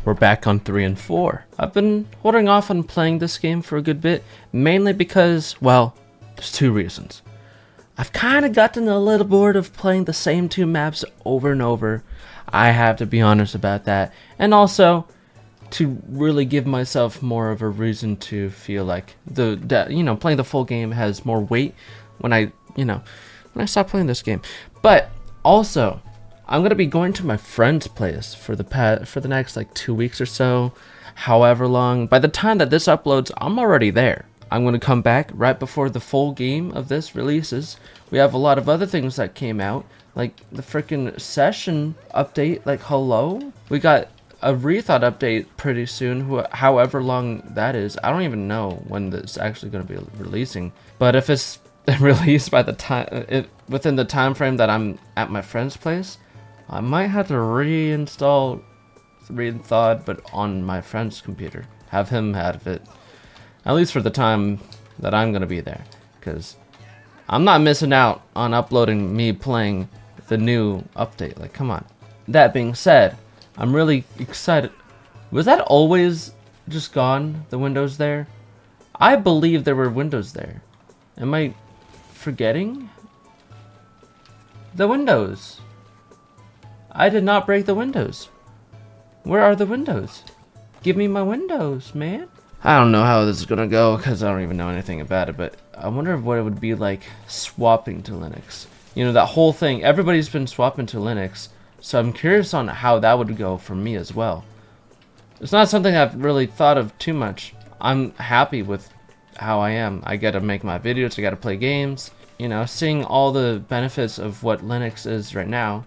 We're back on 3 and 4. I've been holding off on playing this game for a good bit, mainly because, well, there's two reasons. I've kind of gotten a little bored of playing the same two maps over and over. I have to be honest about that. And also, to really give myself more of a reason to feel like playing the full game has more weight when I stop playing this game. But also, I'm gonna be going to my friend's place for the next like 2 weeks or so, however long. By the time that this uploads, I'm already there. I'm gonna come back right before the full game of this releases. We have a lot of other things that came out, like the freaking session update. Like, hello, we got a rethought update pretty soon. However long that is, I don't even know when this actually gonna be releasing. But if it's released by the time within the time frame that I'm at my friend's place, I might have to reinstall rethought, but on my friend's computer. Have him have it, at least for the time that I'm gonna be there, because I'm not missing out on uploading me playing the new update. Like, come on. That being said, I'm really excited. Was that always just gone, the windows there? I believe there were windows there. Am I forgetting? The windows. I did not break the windows. Where are the windows? Give me my windows, man. I don't know how this is gonna go because I don't even know anything about it, but I wonder what it would be like swapping to Linux. You know, that whole thing, everybody's been swapping to Linux, so I'm curious on how that would go for me as well. It's not something I've really thought of too much. I'm happy with how I am. I get to make my videos, I get to play games. You know, seeing all the benefits of what Linux is right now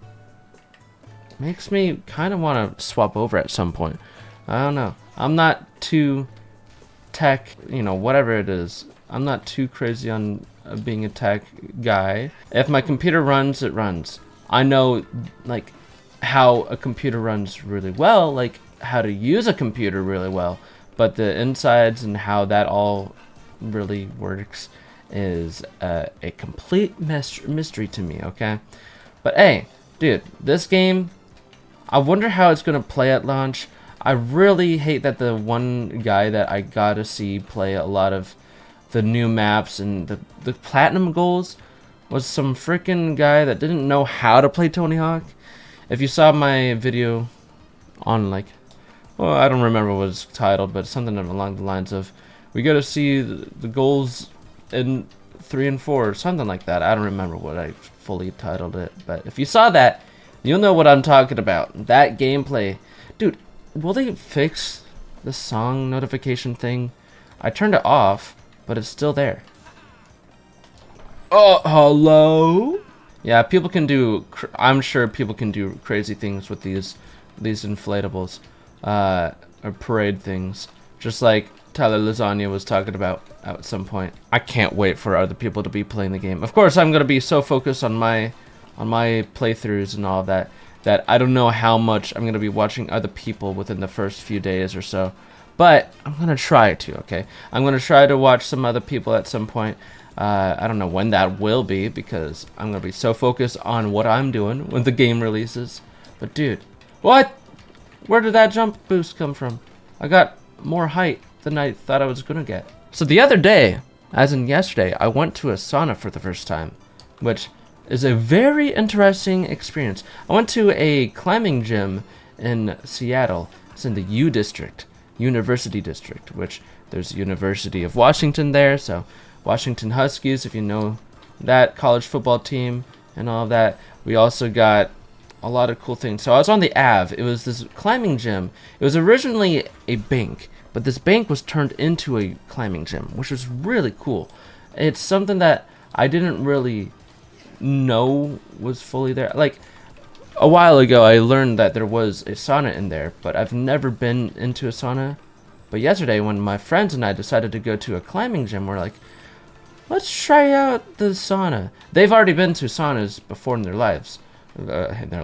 makes me kind of want to swap over at some point. I don't know. I'm not too tech, whatever it is. I'm not too crazy on being a tech guy. If my computer runs, it runs. I know, like, how a computer runs really well, like how to use a computer really well, but the insides and how that all really works is a complete mystery to me, okay? But hey, dude, this game, I wonder how it's gonna play at launch. I really hate that the one guy that I got to see play a lot of the new maps and the platinum goals was some freaking guy that didn't know how to play Tony Hawk. If you saw my video on, like, well, I don't remember what it's titled, but something along the lines of, we got to see the goals in 3 and 4 or something like that. I don't remember what I fully titled it, but if you saw that, you'll know what I'm talking about. That gameplay. Dude, will they fix the song notification thing? I turned it off, but it's still there. Oh, hello? Yeah, people can do, I'm sure people can do crazy things with these inflatables, or parade things, just like Tyler Lasagna was talking about at some point. I can't wait for other people to be playing the game. Of course, I'm gonna be so focused on my playthroughs and all of that I don't know how much I'm gonna be watching other people within the first few days or so. But I'm gonna try to, okay? I'm gonna try to watch some other people at some point. I don't know when that will be because I'm gonna be so focused on what I'm doing when the game releases. But dude, what? Where did that jump boost come from? I got more height than I thought I was gonna get. So the other day, as in yesterday, I went to a sauna for the first time, which is a very interesting experience. I went to a climbing gym in Seattle. It's in the U District, University District, which there's University of Washington there, so Washington Huskies, if you know that college football team and all of that. We also got a lot of cool things. So I was on the Ave. It was this climbing gym. It was originally a bank, but this bank was turned into a climbing gym, which was really cool. It's something that I didn't really know was fully there. Like, a while ago, I learned that there was a sauna in there, but I've never been into a sauna. But yesterday, when my friends and I decided to go to a climbing gym, we're like, let's try out the sauna. They've already been to saunas before in their lives. In their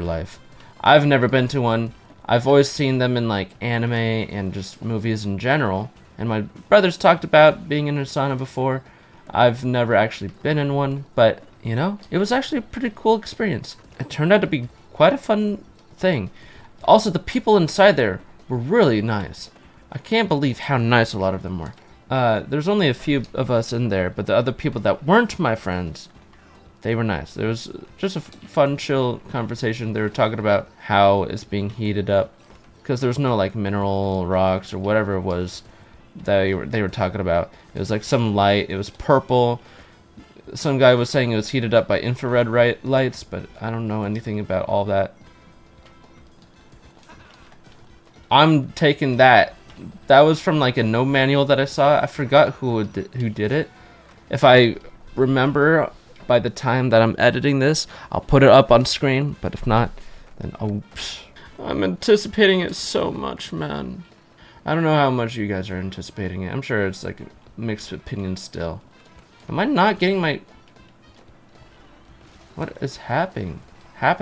life. I've never been to one. I've always seen them in, like, anime and just movies in general. And my brothers talked about being in a sauna before. I've never actually been in one, but, it was actually a pretty cool experience. It turned out to be quite a fun thing. Also, the people inside there were really nice. I can't believe how nice a lot of them were. There's only a few of us in there, but the other people that weren't my friends, they were nice. There was just a fun, chill conversation. They were talking about how it's being heated up, because there was no like mineral rocks or whatever it was that they were talking about. It was like some light. It was purple. Some guy was saying it was heated up by infrared lights, but I don't know anything about all that. I'm taking that. That was from like a no manual that I saw. I forgot who did it. If I remember by the time that I'm editing this, I'll put it up on screen. But if not, then oops. I'm anticipating it so much, man. I don't know how much you guys are anticipating it. I'm sure it's like mixed opinions still. Am I not getting my... What is happening? I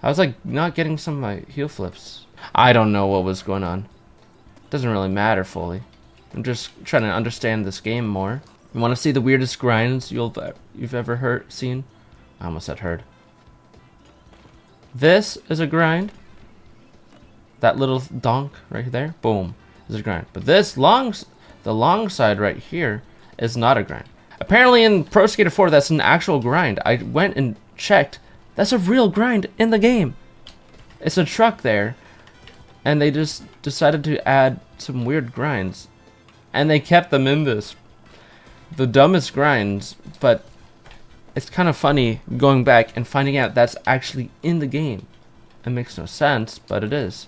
was like not getting some of my heel flips. I don't know what was going on. Doesn't really matter fully. I'm just trying to understand this game more. You want to see the weirdest grinds you've ever seen? I almost said heard. This is a grind. That little donk right there, boom, is a grind. But this the long side right here is not a grind. Apparently in Pro Skater 4, that's an actual grind. I went and checked. That's a real grind in the game. It's a truck there. And they just decided to add some weird grinds. And they kept them in this. The dumbest grinds, but it's kind of funny going back and finding out that's actually in the game. It makes no sense, but it is.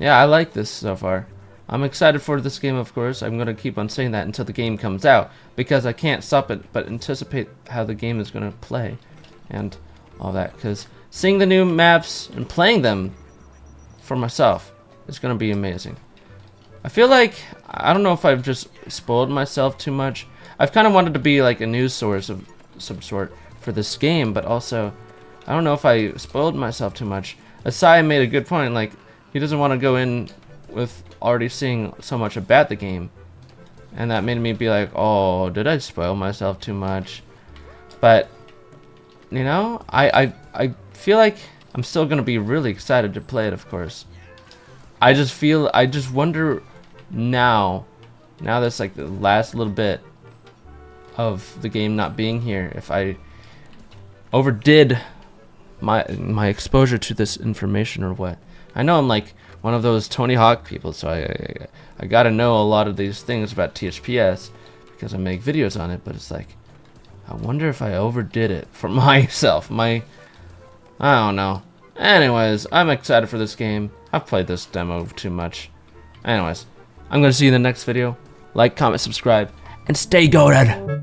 Yeah, I like this so far. I'm excited for this game, of course. I'm going to keep on saying that until the game comes out, because I can't stop it but anticipate how the game is going to play and all that. Because seeing the new maps and playing them for myself, it's gonna be amazing. I feel like, I don't know if I've just spoiled myself too much. I've kind of wanted to be like a news source of some sort for this game, but also, I don't know if I spoiled myself too much. Asai made a good point, like, he doesn't want to go in with already seeing so much about the game. And that made me be like, oh, did I spoil myself too much? But, you know, I feel like I'm still gonna be really excited to play it, of course. I just wonder now that's like the last little bit of the game not being here, if I overdid my exposure to this information or what. I know I'm like one of those Tony Hawk people, so I gotta know a lot of these things about thps because I make videos on it, but it's like, I wonder if I overdid it for myself. I don't know. Anyways, I'm excited for this game. I've played this demo too much. Anyways, I'm gonna see you in the next video. Like, comment, subscribe, and stay goated!